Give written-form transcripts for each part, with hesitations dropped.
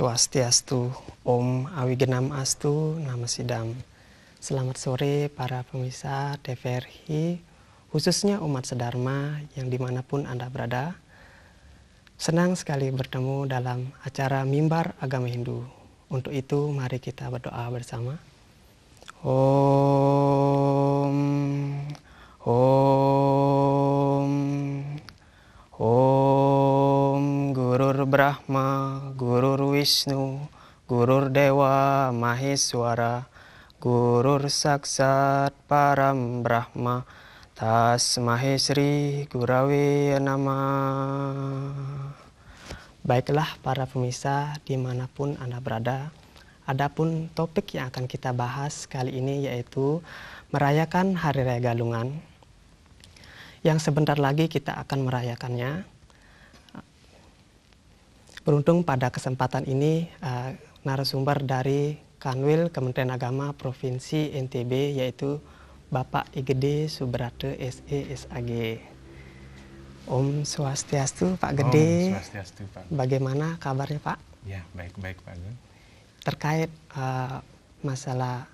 Swastiastu, Om Awigenam Astu, Nama Sidam. Selamat sore para pemirsa TVRI, khususnya umat sedharma yang dimanapun Anda berada. Senang sekali bertemu dalam acara Mimbar Agama Hindu. Untuk itu mari kita berdoa bersama. Om, Om, Om Gurur Brahma, Gurur Wisnu, Gurur Dewa Maheswara, Gurur Saksat Param Brahma, Tasmahe Sri Gurawe Namah. Baiklah para pemirsa dimanapun Anda berada, adapun topik yang akan kita bahas kali ini yaitu merayakan Hari Raya Galungan, yang sebentar lagi kita akan merayakannya. Beruntung pada kesempatan ini narasumber dari Kanwil Kementerian Agama Provinsi NTB yaitu Bapak Igede Subrate SE SAG. Om Swastiastu Pak Gede. Om Swastiastu Pak. Bagaimana kabarnya Pak? Ya, baik-baik Pak Gun. Terkait masalah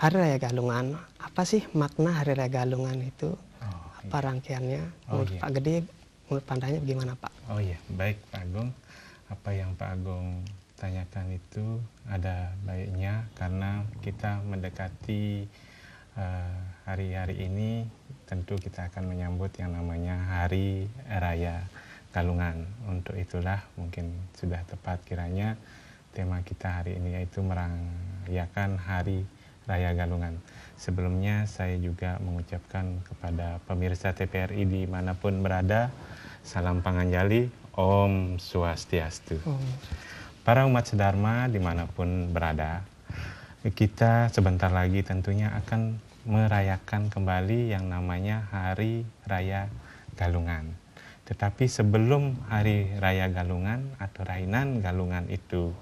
Hari Raya Galungan, apa sih makna Hari Raya Galungan itu? Apa rangkaiannya? Menurut Pak Gede, menurut pandangnya bagaimana Pak? Oh iya, baik Pak Agung. Apa yang Pak Agung tanyakan itu ada baiknya karena kita mendekati hari-hari ini tentu kita akan menyambut yang namanya Hari Raya Galungan. Untuk itulah mungkin sudah tepat kiranya tema kita hari ini yaitu merayakan Hari Raya Galungan. Sebelumnya saya juga mengucapkan kepada pemirsa TVRI dimanapun berada, salam panganjali, Om Swastiastu. Para umat sedharma dimanapun berada, kita sebentar lagi tentunya akan merayakan kembali yang namanya Hari Raya Galungan. Tetapi sebelum Hari Raya Galungan atau Rainan Galungan itu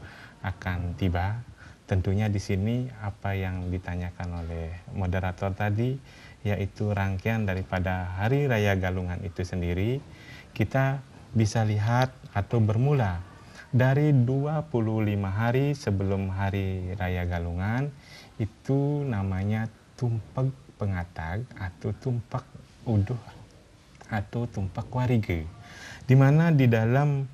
akan tiba, tentunya di sini apa yang ditanyakan oleh moderator tadi, yaitu rangkaian daripada Hari Raya Galungan itu sendiri, kita bisa lihat atau bermula dari 25 hari sebelum Hari Raya Galungan, itu namanya Tumpak Pengatag atau Tumpak Uduh atau Tumpak Warige, di mana di dalam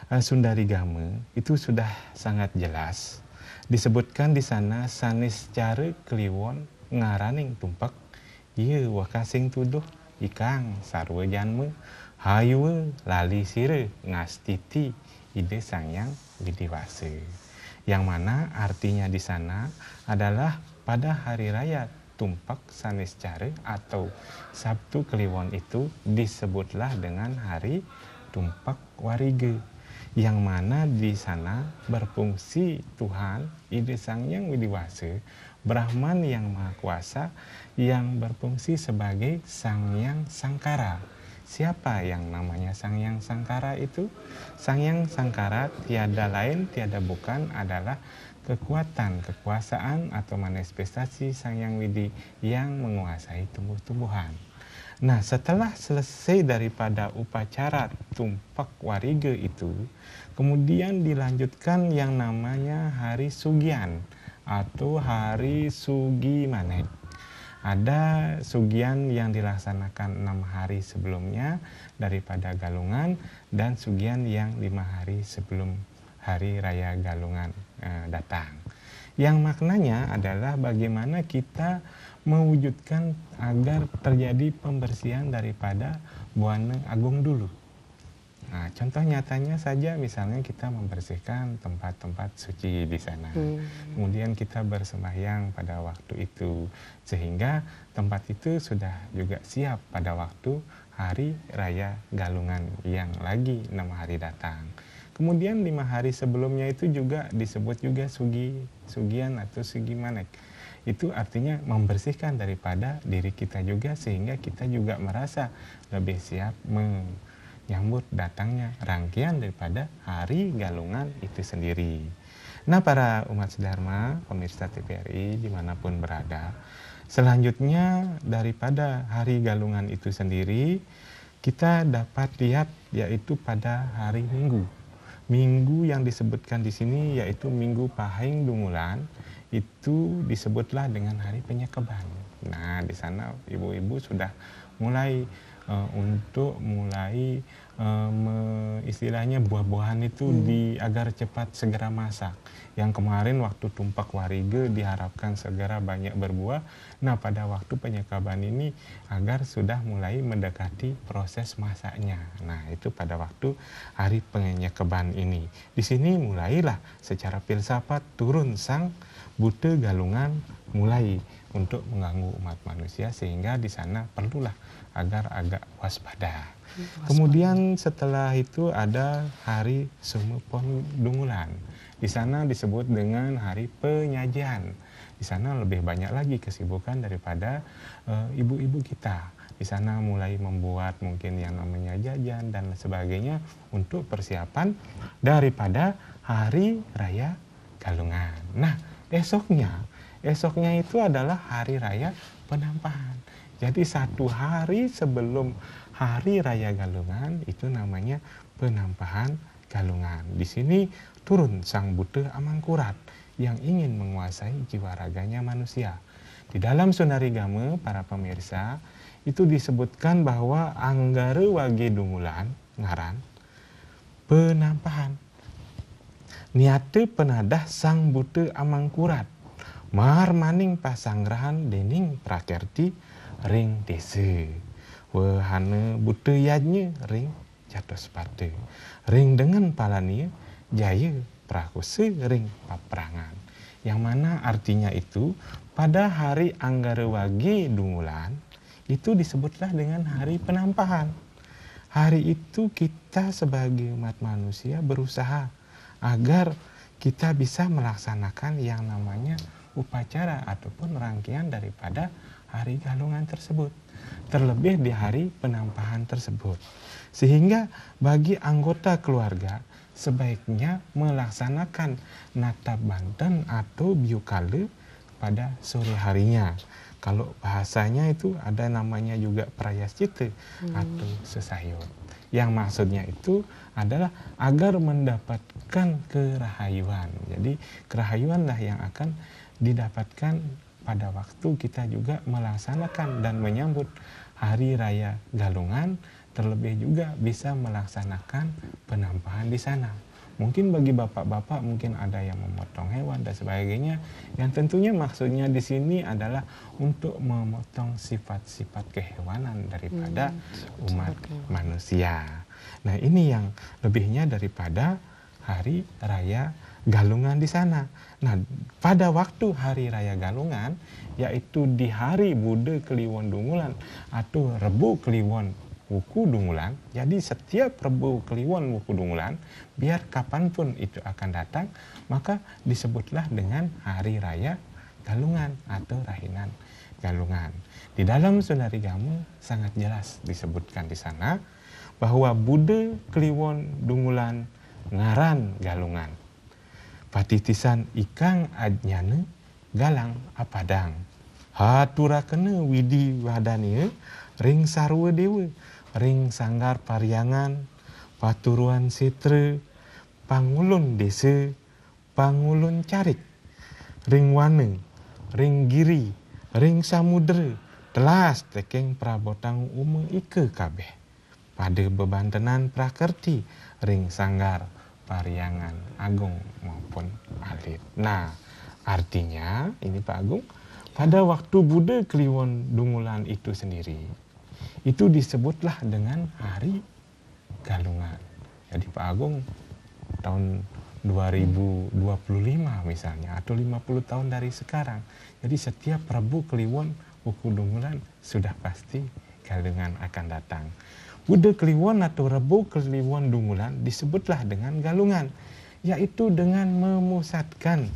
Sundarigama itu sudah sangat jelas disebutkan di sana sanes cara kliwon ngaraning tumpak ieu wakasing tuduh ikang sarwa janma hayuwe lali sire ngastiti ide sangyang widiwase, yang mana artinya di sana adalah pada hari raya Tumpak Sanes Care atau Sabtu Kliwon itu disebutlah dengan hari Tumpak Warige, yang mana di sana berfungsi Tuhan Ide Sangyang Widiwase, Brahman yang Maha Kuasa yang berfungsi sebagai Sangyang Sangkara. Siapa yang namanya Sangyang Sangkara itu? Sangyang Sangkara tiada lain tiada bukan adalah kekuatan, kekuasaan atau manifestasi Sangyang Widi yang menguasai tumbuh-tumbuhan. Nah, setelah selesai daripada upacara Tumpak Warige itu, kemudian dilanjutkan yang namanya Hari Sugian atau Hari Sugi Manek. Ada sugian yang dilaksanakan 6 hari sebelumnya daripada Galungan dan sugian yang 5 hari sebelum Hari Raya Galungan datang. Yang maknanya adalah bagaimana kita mewujudkan agar terjadi pembersihan daripada Buana Agung dulu. Nah, contoh nyatanya saja misalnya kita membersihkan tempat-tempat suci di sana. Kemudian kita bersembahyang pada waktu itu sehingga tempat itu sudah juga siap pada waktu Hari Raya Galungan yang lagi 6 hari datang. Kemudian 5 hari sebelumnya itu juga disebut juga sugian atau sugi manek. Itu artinya membersihkan daripada diri kita juga sehingga kita juga merasa lebih siap menyambut datangnya rangkaian daripada Hari Galungan itu sendiri. Nah, para umat sedharma, pemirsa TVRI dimanapun berada, selanjutnya daripada Hari Galungan itu sendiri, kita dapat lihat yaitu pada hari Minggu. minggu yang disebutkan di sini yaitu Minggu Pahing Dungulan itu disebutlah dengan hari penyekeban. Nah, di sana ibu-ibu sudah mulai untuk mulai istilahnya buah-buahan itu agar cepat segera masak. Yang kemarin waktu tumpak warige diharapkan segera banyak berbuah. Nah, pada waktu penyekaban ini agar sudah mulai mendekati proses masaknya. Nah, itu pada waktu hari penyekaban ini. Di sini mulailah secara filsafat turun sang buta galungan mulai untuk mengganggu umat manusia, sehingga di sana perlulah agar agak waspada. Kemudian setelah itu ada hari Sumepon Dungulan. Di sana disebut dengan hari penyajian. Di sana lebih banyak lagi kesibukan daripada ibu-ibu kita. Di sana mulai membuat mungkin yang namanya jajan dan sebagainya untuk persiapan daripada hari raya Galungan. Nah, esoknya itu adalah hari raya Penampahan. Jadi 1 hari sebelum hari raya Galungan itu namanya Penampahan Galungan. Di sini turun sang buta Amangkurat yang ingin menguasai jiwa raganya manusia. Di dalam Sunarigama, para pemirsa, itu disebutkan bahwa Anggara Wage Dungulan ngaran penampahan. Niate penadah sang buta Amangkurat mahar maning pasanggrahan dening prakerti ring desa. Wahana buta yadnya ring jatuh sepatu. Ring dengan palania jaya prakusa ring paperangan. Yang mana artinya itu pada hari Anggara Wage Dungulan itu disebutlah dengan hari penampahan. Hari itu kita sebagai umat manusia berusaha agar kita bisa melaksanakan yang namanya upacara ataupun rangkaian daripada hari Galungan tersebut. Terlebih di hari penampahan tersebut. Sehingga bagi anggota keluarga sebaiknya melaksanakan natap banten atau biukale pada sore harinya. Kalau bahasanya itu ada namanya juga prayaschita atau sesayut. Yang maksudnya itu adalah agar mendapatkan kerahayuan. Jadi kerahayuanlah yang akan didapatkan pada waktu kita juga melaksanakan dan menyambut hari raya Galungan, terlebih juga bisa melaksanakan penampahan di sana. Mungkin bagi bapak-bapak mungkin ada yang memotong hewan dan sebagainya, yang tentunya maksudnya di sini adalah untuk memotong sifat-sifat kehewanan daripada umat manusia. Nah, ini yang lebihnya daripada hari raya Galungan di sana. Nah, pada waktu hari raya Galungan, yaitu di hari Buda Kliwon Dungulan atau Rebu Kliwon Wuku Dungulan, jadi setiap Rebu Kliwon Wuku Dungulan, biar kapanpun itu akan datang, maka disebutlah dengan hari raya Galungan atau rahinan Galungan. Di dalam Sunarigama sangat jelas disebutkan di sana bahwa Buda Kliwon Dungulan ngaran Galungan. Patitisan ikang ajnyane galang apadang. Hatura kena widi wadania ring sarwa dewa. Ring sanggar pariangan, paturuan setra, pangulun desa, pangulun carik, ring wana, ring giri, ring samudera, telas tekeng prabotang uma ike kabeh. Pada bebantenan prakerti, ring sanggar, pariangan, agung maupun alit. Nah, artinya ini Pak Agung, pada waktu Buda Kliwon Dungulan itu sendiri, itu disebutlah dengan hari Galungan. Jadi Pak Agung tahun 2025 misalnya atau 50 tahun dari sekarang. Jadi setiap Rebu Kliwon Wuku Dungulan sudah pasti Galungan akan datang. Buda Kliwon atau Rebu Kliwon Dungulan disebutlah dengan Galungan, yaitu dengan memusatkan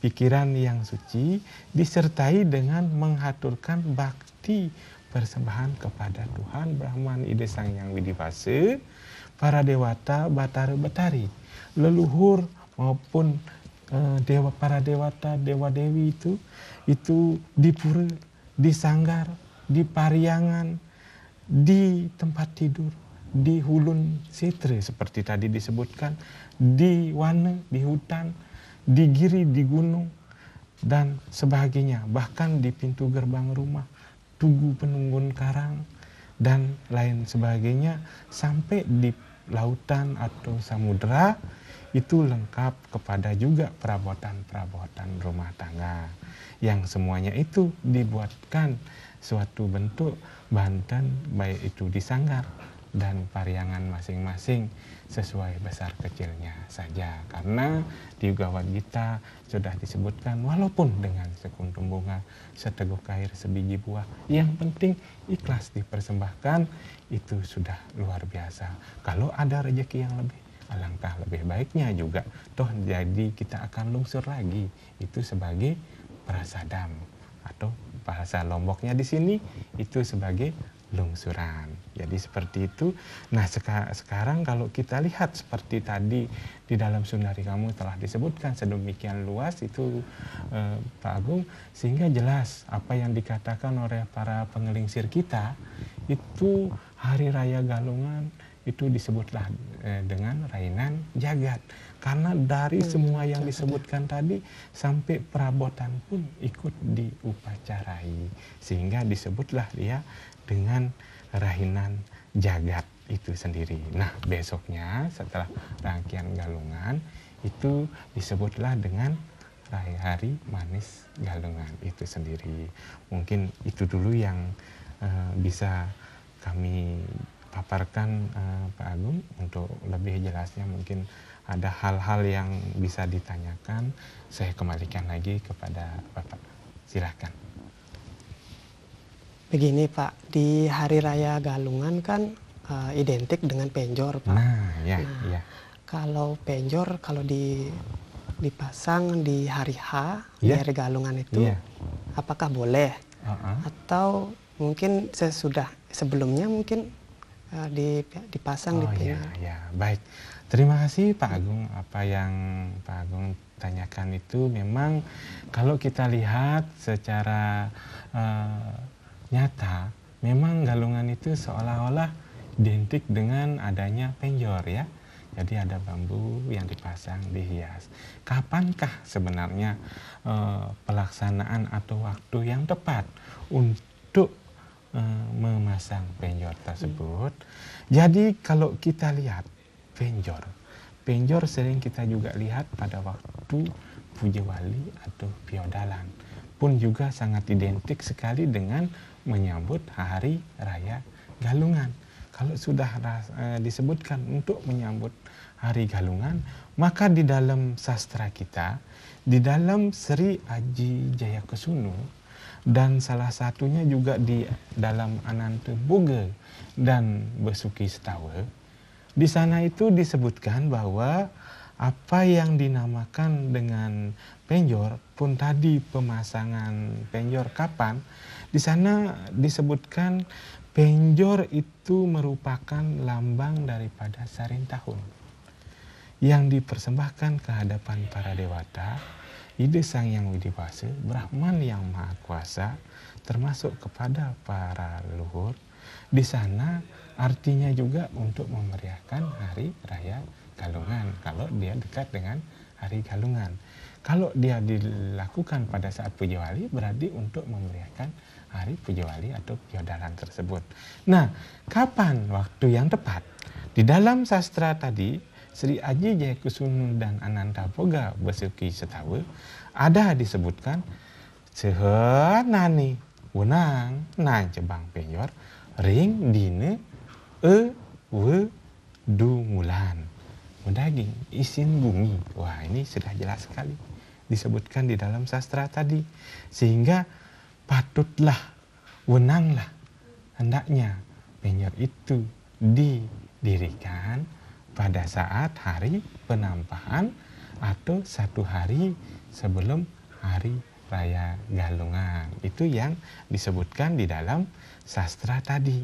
pikiran yang suci disertai dengan menghaturkan bakti persembahan kepada Tuhan Brahman Ida Sang Yang Widivasa, para dewata Batara Betari, leluhur maupun para dewata dewa dewi itu di pura, di sanggar, di pariangan, di tempat tidur, di Hulun Setre seperti tadi disebutkan, di Wana, di hutan, di giri, di gunung, dan sebagainya. Bahkan di pintu gerbang rumah, tugu penunggun karang, dan lain sebagainya, sampai di lautan atau samudera, itu lengkap kepada juga perabotan-perabotan rumah tangga. Yang semuanya itu dibuatkan suatu bentuk banten, baik itu di sanggar dan pariangan masing-masing sesuai besar kecilnya saja. Karena di Gawat Gita sudah disebutkan, walaupun dengan sekuntum bunga, seteguk air, sebiji buah, yang penting ikhlas dipersembahkan, itu sudah luar biasa. Kalau ada rezeki yang lebih, alangkah lebih baiknya juga. Toh jadi kita akan lungsur lagi. Itu sebagai prasadam, atau bahasa Lomboknya di sini itu sebagai lungsuran. Jadi seperti itu. Nah sekarang kalau kita lihat seperti tadi di dalam Sundari Kamu telah disebutkan sedemikian luas itu Pak Agung, sehingga jelas apa yang dikatakan oleh para pengelingsir kita itu Hari Raya Galungan itu disebutlah dengan Rainan Jagat. Karena dari semua yang disebutkan tadi sampai perabotan pun ikut diupacarai, sehingga disebutlah dia dengan Rainan Jagat itu sendiri. Nah besoknya setelah rangkaian Galungan itu disebutlah dengan Hari Manis Galungan itu sendiri. Mungkin itu dulu yang bisa kami paparkan Pak Agung. Untuk lebih jelasnya mungkin ada hal-hal yang bisa ditanyakan, saya kembalikan lagi kepada Bapak. Silakan. Begini Pak, di Hari Raya Galungan kan identik dengan penjor Pak. Nah, ya, ya. Kalau penjor, kalau dipasang di hari H, di hari Galungan itu, apakah boleh? Atau mungkin sebelumnya mungkin dipasang di penjor? Ya, baik. Terima kasih Pak Agung. Apa yang Pak Agung tanyakan itu memang kalau kita lihat secara nyata, memang Galungan itu seolah-olah identik dengan adanya penjor ya. Jadi ada bambu yang dipasang dihias. Kapankah sebenarnya pelaksanaan atau waktu yang tepat untuk memasang penjor tersebut? Jadi kalau kita lihat penjor sering kita juga lihat pada waktu puja wali atau piodalan, pun juga sangat identik sekali dengan menyambut Hari Raya Galungan. Kalau sudah disebutkan untuk menyambut Hari Galungan, maka di dalam sastra kita, di dalam Sri Aji Jayakusunu, dan salah satunya juga di dalam Ananta Boga dan Besuki Setawa, di sana itu disebutkan bahwa apa yang dinamakan dengan penjor, pun tadi pemasangan penjor kapan, di sana disebutkan penjor itu merupakan lambang daripada sarin tahun yang dipersembahkan ke hadapan para dewata, Ide Sang Yang Widibasa, Brahman yang Maha Kuasa, termasuk kepada para leluhur. Di sana artinya juga untuk memeriahkan Hari Raya Galungan kalau dia dekat dengan Hari Galungan. Kalau dia dilakukan pada saat puja wali, berarti untuk memeriahkan Hari Puja Wali atau piodalan tersebut. Nah, kapan waktu yang tepat? Di dalam sastra tadi, Sri Aji Jayakusunu dan Ananta Boga Besuki Setawa, ada disebutkan sehenani wenang nan cebang penjor ring dine dungulan mendaging isin bumi. Wah, ini sudah jelas sekali disebutkan di dalam sastra tadi, sehingga patutlah, wenanglah hendaknya penjor itu didirikan pada saat hari penampahan atau satu hari sebelum Hari Raya Galungan. Itu yang disebutkan di dalam sastra tadi.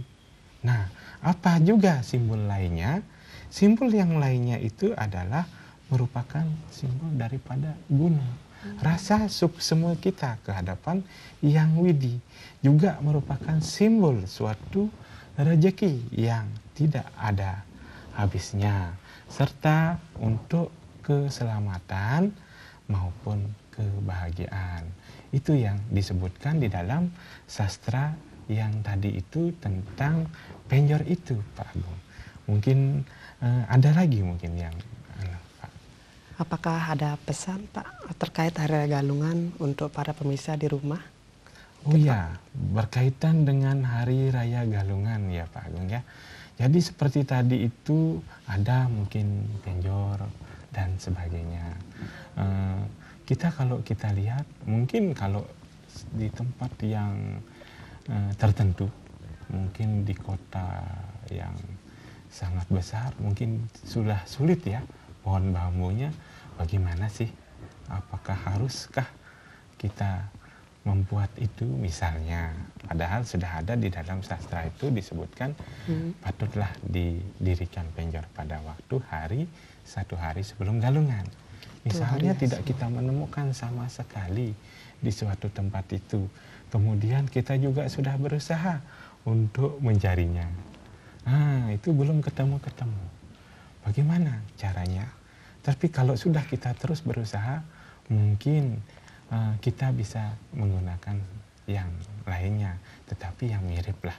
Nah, apa juga simbol lainnya? Simbol yang lainnya itu adalah merupakan simbol daripada gunung. Rasa suksema kita ke hadapan Yang Widi juga merupakan simbol suatu rezeki yang tidak ada habisnya, serta untuk keselamatan maupun kebahagiaan. Itu yang disebutkan di dalam sastra yang tadi itu tentang penjor itu, Pak Agung. Mungkin ada lagi mungkin yang Pak. Apakah ada pesan Pak terkait Hari Raya Galungan untuk para pemirsa di rumah? Oh iya, berkaitan dengan Hari Raya Galungan ya Pak Agung ya. Jadi seperti tadi itu ada mungkin penjor dan sebagainya. Kita kalau kita lihat mungkin kalau di tempat yang tertentu, mungkin di kota yang sangat besar, mungkin sudah sulit ya pohon bambunya. Bagaimana sih? Apakah haruskah kita membuat itu misalnya? Padahal sudah ada di dalam sastra itu disebutkan patutlah didirikan penjor pada waktu satu hari sebelum galungan. Misalnya tidak kita menemukan sama sekali di suatu tempat itu. Kemudian kita juga sudah berusaha untuk mencarinya. Nah, itu belum ketemu-ketemu. Bagaimana caranya? Tapi kalau sudah kita terus berusaha, mungkin kita bisa menggunakan yang lainnya. Tetapi yang mirip lah.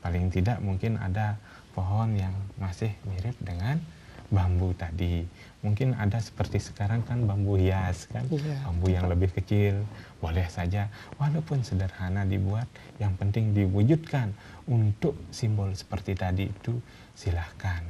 Paling tidak mungkin ada pohon yang masih mirip dengan bambu tadi. Mungkin ada seperti sekarang kan bambu hias kan, bambu yang lebih kecil, boleh saja walaupun sederhana dibuat, yang penting diwujudkan untuk simbol seperti tadi itu silahkan.